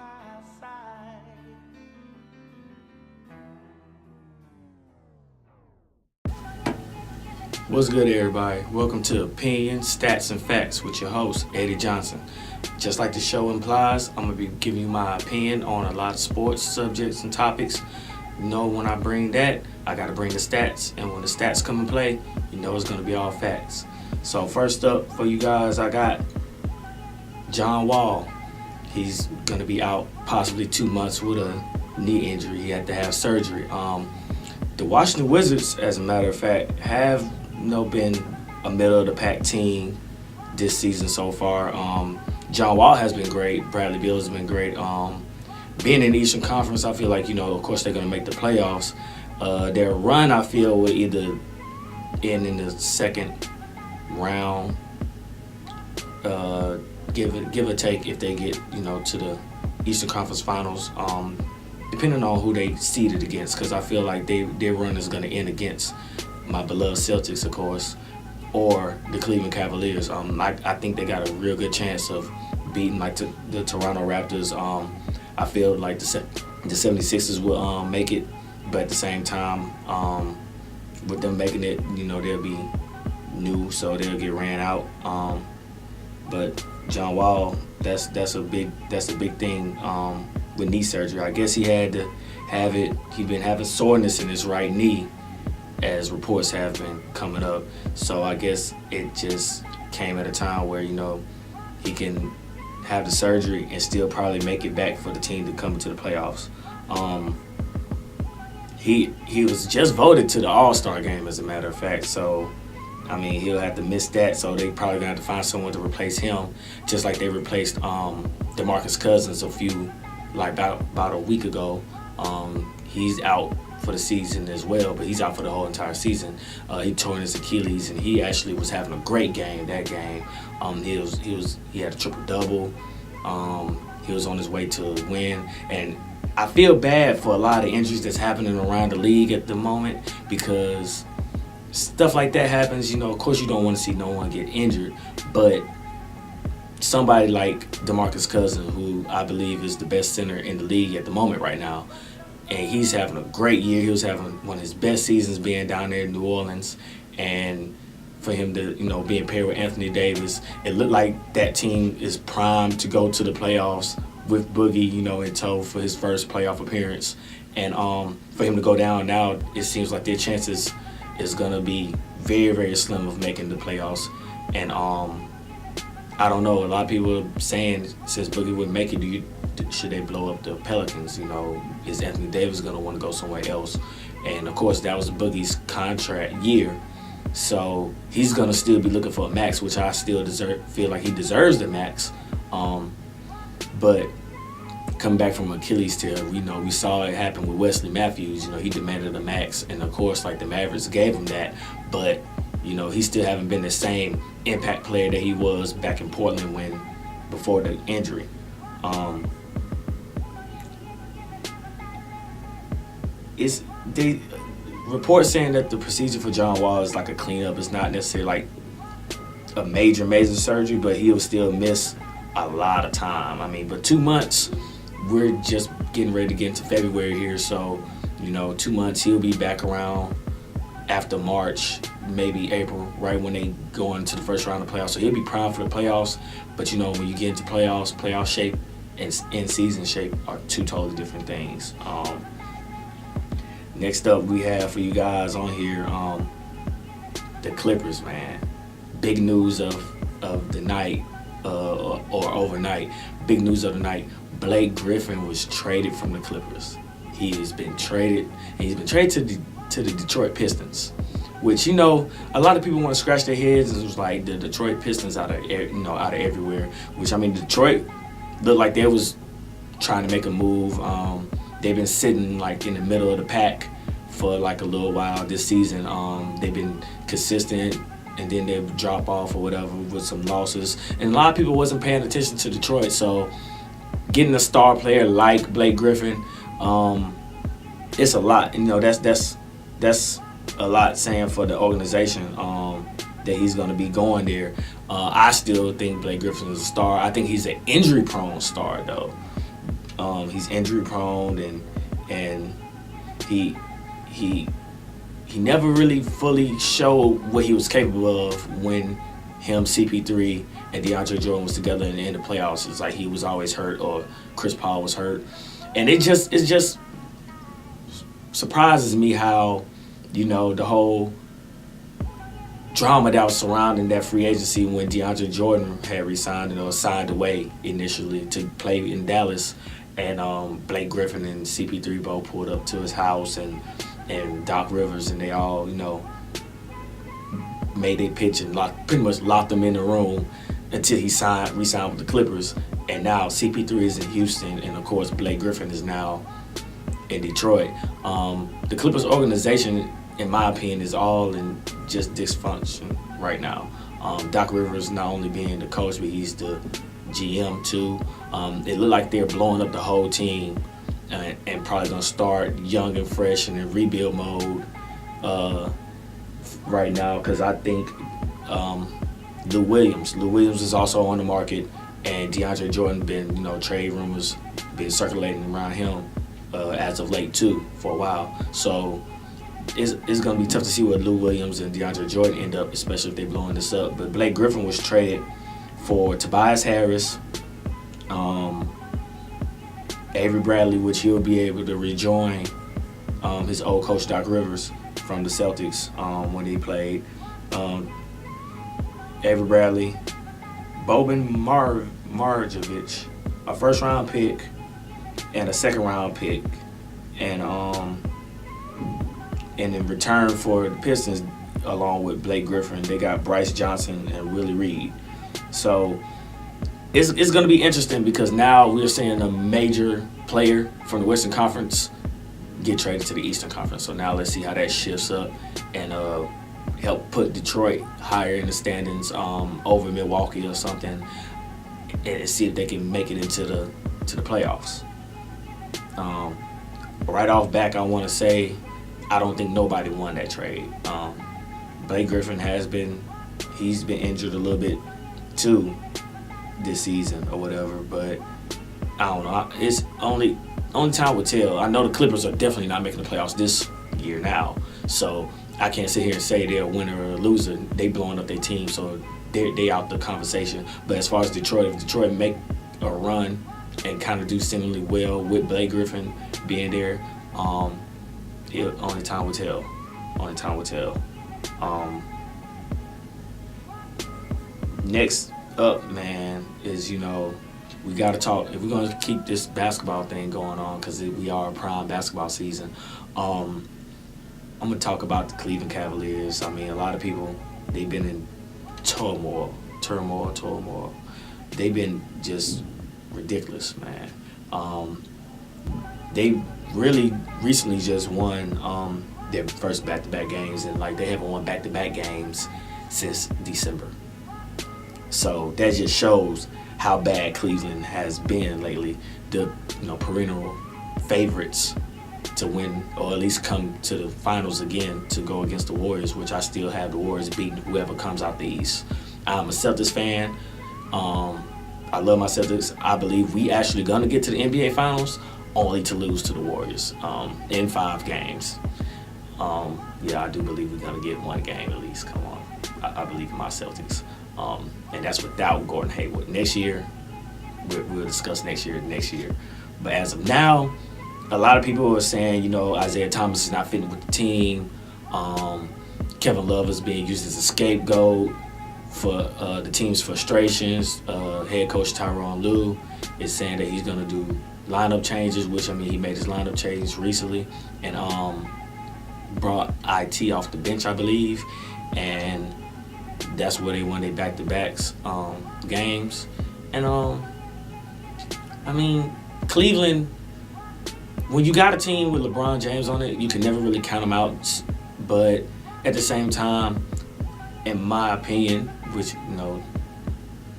my side. What's good, everybody? Welcome to Opinions, Stats, and Facts with your host, Eddie Johnson. Just like the show implies, I'm going to be giving you my opinion on a lot of sports subjects and topics. You know, when I bring that, I got to bring the stats. And when the stats come into play, you know it's going to be all facts. So first up for you guys, I got John Wall. He's going to be out possibly 2 months with a knee injury. He had to have surgery. The Washington Wizards, as a matter of fact, have been a middle-of-the-pack team this season so far. John Wall has been great. Bradley Beal has been great. Being in the Eastern Conference, I feel like, of course they're going to make the playoffs. Their run, I feel, will either end in the second round, give or take if they get, to the Eastern Conference Finals, depending on who they seeded against, because I feel like their run is going to end against my beloved Celtics, of course, or the Cleveland Cavaliers. I think they got a real good chance of beating the Toronto Raptors. I feel like the 76ers will make it, but at the same time, with them making it, they'll be new, so they'll get ran out. But John Wall, that's a big thing with knee surgery. I guess he had to have it. He's been having soreness in his right knee, as reports have been coming up. So I guess it just came at a time where, he can have the surgery and still probably make it back for the team to come into the playoffs. He was just voted to the All-Star game, as a matter of fact. So, he'll have to miss that. So they probably going to have to find someone to replace him, just like they replaced DeMarcus Cousins about a week ago. He's out for the season as well, but he's out for the whole entire season. He tore his Achilles, and he actually was having a great game that game. He had a triple-double. He was on his way to win, and I feel bad for a lot of injuries that's happening around the league at the moment, because stuff like that happens. Of course you don't want to see no one get injured, but somebody like DeMarcus Cousins, who I believe is the best center in the league at the moment right now, and he's having a great year. He was having one of his best seasons being down there in New Orleans. And for him to, being paired with Anthony Davis, it looked like that team is primed to go to the playoffs with Boogie, in tow for his first playoff appearance. And for him to go down now, it seems like their chances is going to be very, very slim of making the playoffs. And I don't know. A lot of people are saying, since Boogie wouldn't make it, should they blow up the Pelicans? Is Anthony Davis going to want to go somewhere else? And, of course, that was Boogie's contract year. So he's going to still be looking for a max, which I still feel like he deserves the max. But coming back from Achilles tear, we saw it happen with Wesley Matthews. He demanded a max. And, of course, the Mavericks gave him that. But, he still haven't been the same impact player that he was back in Portland before the injury. It's the report saying that the procedure for John Wall is like a cleanup. It's not necessarily like a major surgery, but he'll still miss a lot of time. But 2 months, we're just getting ready to get into February here. So, 2 months, he'll be back around after March, maybe April, right when they go into the first round of playoffs. So he'll be primed for the playoffs. But, when you get into playoff shape and in-season shape are two totally different things. Next up, we have for you guys on here, the Clippers, man. Big news of the night, or overnight. Big news of the night. Blake Griffin was traded from the Clippers. He has been traded, and he's been traded to the Detroit Pistons, which, a lot of people want to scratch their heads. It was like the Detroit Pistons out of everywhere, which, Detroit looked like they was trying to make a move. They've been sitting in the middle of the pack for a little while this season. They've been consistent, and then they drop off or whatever with some losses. And a lot of people wasn't paying attention to Detroit. So getting a star player like Blake Griffin, it's a lot. That's a lot saying for the organization that he's going to be going there. I still think Blake Griffin is a star. I think he's an injury-prone star, though. He's injury prone, and he he he never really fully showed what he was capable of when him, CP3, and DeAndre Jordan was together in the playoffs. It's like he was always hurt or Chris Paul was hurt, and it just surprises me how the whole drama that was surrounding that free agency when DeAndre Jordan had resigned or signed away initially to play in Dallas, and Blake Griffin and CP3 both pulled up to his house, and Doc Rivers, and they all made a pitch and pretty much locked him in the room until he re-signed with the Clippers. And now CP3 is in Houston, and of course Blake Griffin is now in Detroit. The Clippers organization, in my opinion, is all in just dysfunction right now. Doc Rivers not only being the coach, but he's the GM too. It looked like they're blowing up the whole team, and probably gonna start young and fresh and in rebuild mode right now, because I think Lou Williams is also on the market, and DeAndre Jordan been trade rumors been circulating around him as of late too for a while. So it's gonna be tough to see what Lou Williams and DeAndre Jordan end up, especially if they're blowing this up. But Blake Griffin was traded for Tobias Harris, Avery Bradley, which he'll be able to rejoin his old coach Doc Rivers from the Celtics when he played. Avery Bradley, Boban Marjanovic, a first-round pick and a second-round pick, and in return for the Pistons, along with Blake Griffin, they got Bryce Johnson and Willie Reed. So it's going to be interesting, because now we're seeing a major player from the Western Conference get traded to the Eastern Conference. So now let's see how that shifts up and help put Detroit higher in the standings over Milwaukee or something, and see if they can make it into the playoffs. Right off back, I want to say I don't think nobody won that trade. Blake Griffin he's been injured a little bit too this season or whatever, but I don't know. It's only time will tell. I know the Clippers are definitely not making the playoffs this year now, so I can't sit here and say they're a winner or a loser. They blowing up their team, so they out the conversation. But as far as Detroit, if Detroit make a run and kind of do similarly well with Blake Griffin being there, only time will tell. Only time will tell. Next up, man, is we got to talk. If we're going to keep this basketball thing going on, because we are a prime basketball season, I'm going to talk about the Cleveland Cavaliers. I mean, a lot of people, they've been in turmoil. They've been just ridiculous, man. They really recently just won their first back-to-back games, and they haven't won back-to-back games since December. So that just shows how bad Cleveland has been lately. The perennial favorites to win, or at least come to the finals again to go against the Warriors, which I still have the Warriors beating whoever comes out the East. I'm a Celtics fan. I love my Celtics. I believe we actually gonna get to the NBA Finals, only to lose to the Warriors in 5 games. I do believe we're gonna get one game at least. Come on, I believe in my Celtics, and that's without Gordon Hayward. Next year, we'll discuss next year. But as of now, a lot of people are saying, Isaiah Thomas is not fitting with the team. Kevin Love is being used as a scapegoat for the team's frustrations. Head coach Tyronn Lue is saying that he's going to do lineup changes, which, he made his lineup change recently, and brought IT off the bench, I believe, and that's where they won their back-to-backs games. And, Cleveland, when you got a team with LeBron James on it, you can never really count them out. But at the same time, in my opinion, which,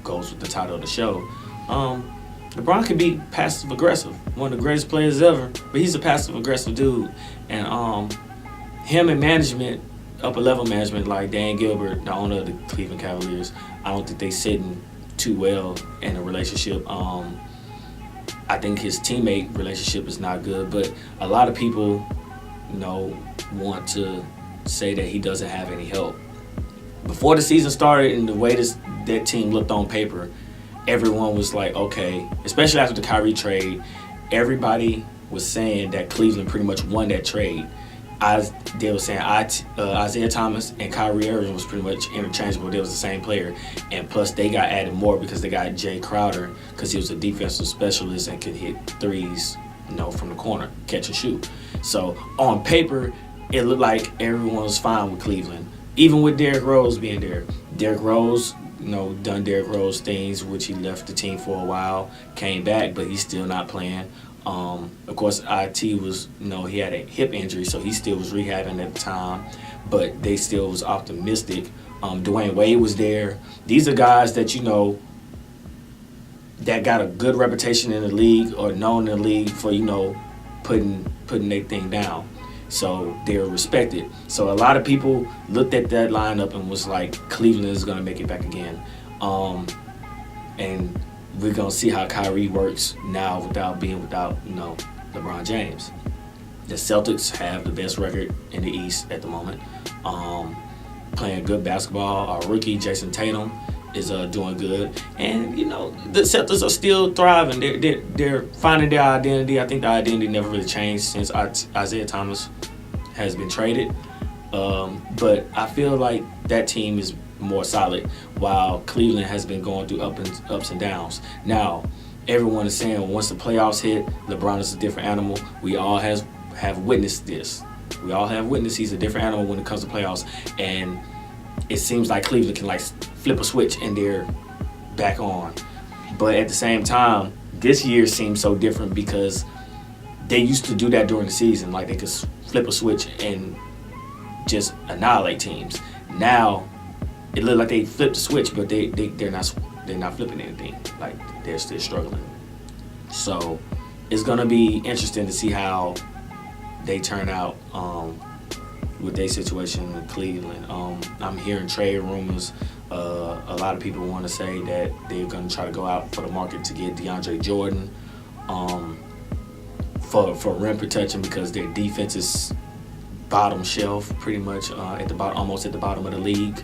goes with the title of the show, LeBron can be passive-aggressive, one of the greatest players ever, but he's a passive-aggressive dude. And him and management, upper-level management like Dan Gilbert, the owner of the Cleveland Cavaliers, I don't think they sitting too well in a relationship. I think his teammate relationship is not good, but a lot of people, want to say that he doesn't have any help. Before the season started and the way that team looked on paper, everyone was like, okay, especially after the Kyrie trade, everybody was saying that Cleveland pretty much won that trade. They were saying Isaiah Thomas and Kyrie Irving was pretty much interchangeable. They was the same player. And plus, they got added more because they got Jay Crowder because he was a defensive specialist and could hit threes, from the corner, catch and shoot. So, on paper, it looked like everyone was fine with Cleveland, even with Derrick Rose being there. Derrick Rose, done Derrick Rose things, which he left the team for a while, came back, but he's still not playing. Of course, IT was, he had a hip injury, so he still was rehabbing at the time, but they still was optimistic. Dwayne Wade was there. These are guys that, that got a good reputation in the league or known in the league for, putting their thing down. So they're respected. So a lot of people looked at that lineup and was like, Cleveland is going to make it back again. And we're going to see how Kyrie works now without LeBron James. The Celtics have the best record in the East at the moment. Playing good basketball. Our rookie, Jason Tatum, is doing good. And, the Celtics are still thriving. They're finding their identity. I think the identity never really changed since Isaiah Thomas has been traded. But I feel like that team is more solid, while Cleveland has been going through ups and downs. Now, everyone is saying once the playoffs hit, LeBron is a different animal. We all have witnessed this. We all have witnessed he's a different animal when it comes to playoffs. And it seems like Cleveland can flip a switch and they're back on. But at the same time, this year seems so different because they used to do that during the season. They could flip a switch and just annihilate teams. Now, it looked like they flipped the switch, but they're not flipping anything. They're still struggling. So it's gonna be interesting to see how they turn out with their situation in Cleveland. I'm hearing trade rumors. A lot of people want to say that they're gonna try to go out for the market to get DeAndre Jordan for rim protection because their defense is bottom shelf, pretty much at the bottom, almost at the bottom of the league.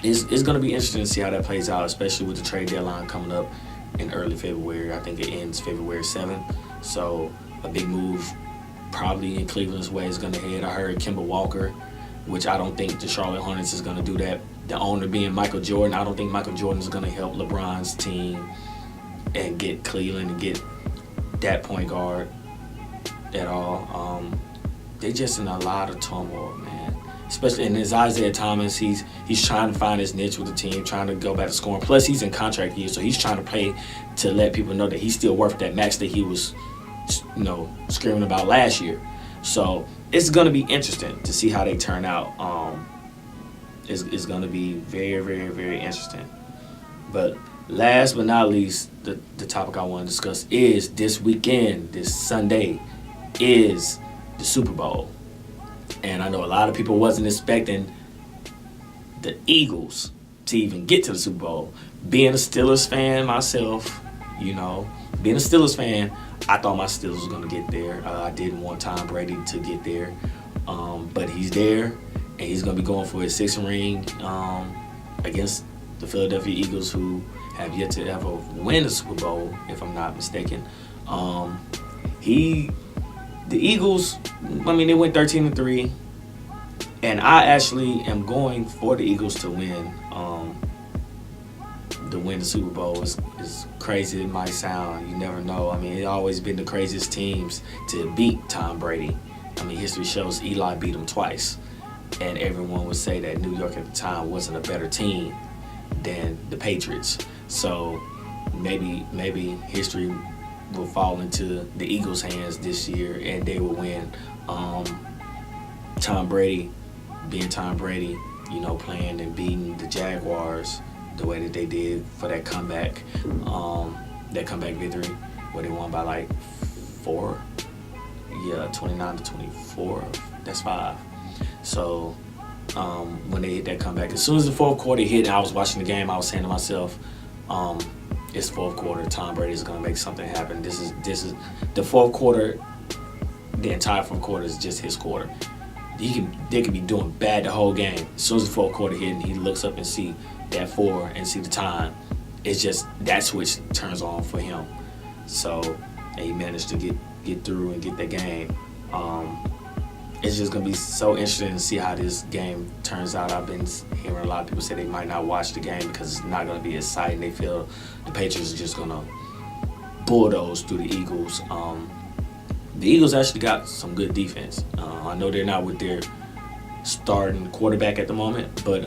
It's going to be interesting to see how that plays out, especially with the trade deadline coming up in early February. I think it ends February 7th. So a big move probably in Cleveland's way is going to head. I heard Kemba Walker, which I don't think the Charlotte Hornets is going to do that. The owner being Michael Jordan, I don't think Michael Jordan is going to help LeBron's team and get Cleveland and get that point guard at all. They're just in a lot of turmoil, man. Especially, and it's Isaiah Thomas. He's trying to find his niche with the team, trying to go back to scoring. Plus, he's in contract year, so he's trying to play to let people know that he's still worth that max that he was, screaming about last year. So it's going to be interesting to see how they turn out. It's going to be very, very, very interesting. But last but not least, the topic I want to discuss is this weekend, this Sunday, is the Super Bowl. And I know a lot of people wasn't expecting the Eagles to even get to the Super Bowl. Being a Steelers fan myself, being a Steelers fan, I thought my Steelers was going to get there. I didn't want Tom Brady to get there. But he's there, and he's going to be going for his sixth ring against the Philadelphia Eagles, who have yet to ever win a Super Bowl, if I'm not mistaken. The Eagles, they went 13-3, and I actually am going for the Eagles to win. To win the Super Bowl is crazy. It might sound, you never know. It's always been the craziest teams to beat Tom Brady. History shows Eli beat him twice, and everyone would say that New York at the time wasn't a better team than the Patriots. So maybe history will fall into the Eagles' hands this year, and they will win. Tom Brady, being Tom Brady, playing and beating the Jaguars the way that they did for that comeback victory, where they won by 4. Yeah, 29-24. That's 5. So when they hit that comeback, as soon as the fourth quarter hit and I was watching the game, I was saying to myself, it's fourth quarter. Tom Brady is going to make something happen. This is the fourth quarter. The entire fourth quarter is just his quarter. They could be doing bad the whole game. As soon as the fourth quarter hit and he looks up and see that 4 and see the time, it's just that switch turns on for him. So, and he managed to get through and get that game. It's just gonna be so interesting to see how this game turns out. I've been hearing a lot of people say they might not watch the game because it's not gonna be exciting. They feel the Patriots are just gonna bulldoze through the Eagles. The Eagles actually got some good defense. I know they're not with their starting quarterback at the moment, but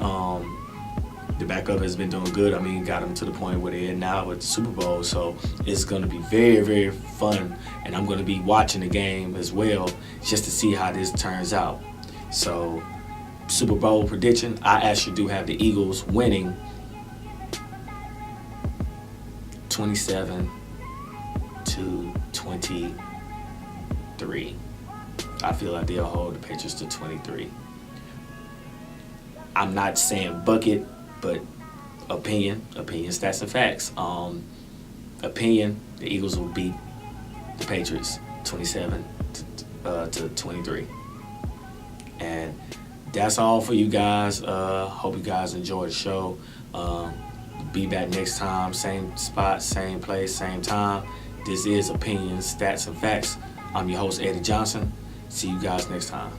the backup has been doing good. I mean, got them to the point where they're now with the Super Bowl. So it's going to be very, very fun. And I'm going to be watching the game as well just to see how this turns out. So Super Bowl prediction, I actually do have the Eagles winning 27-23. I feel like they'll hold the Patriots to 23. I'm not saying bucket, but opinion, stats and facts. Opinion, the Eagles will beat the Patriots 27 to 23. And that's all for you guys. Hope you guys enjoy the show. Be back next time, same spot, same place, same time. This is Opinions, Stats, and Facts. I'm your host, Eddie Johnson. See you guys next time.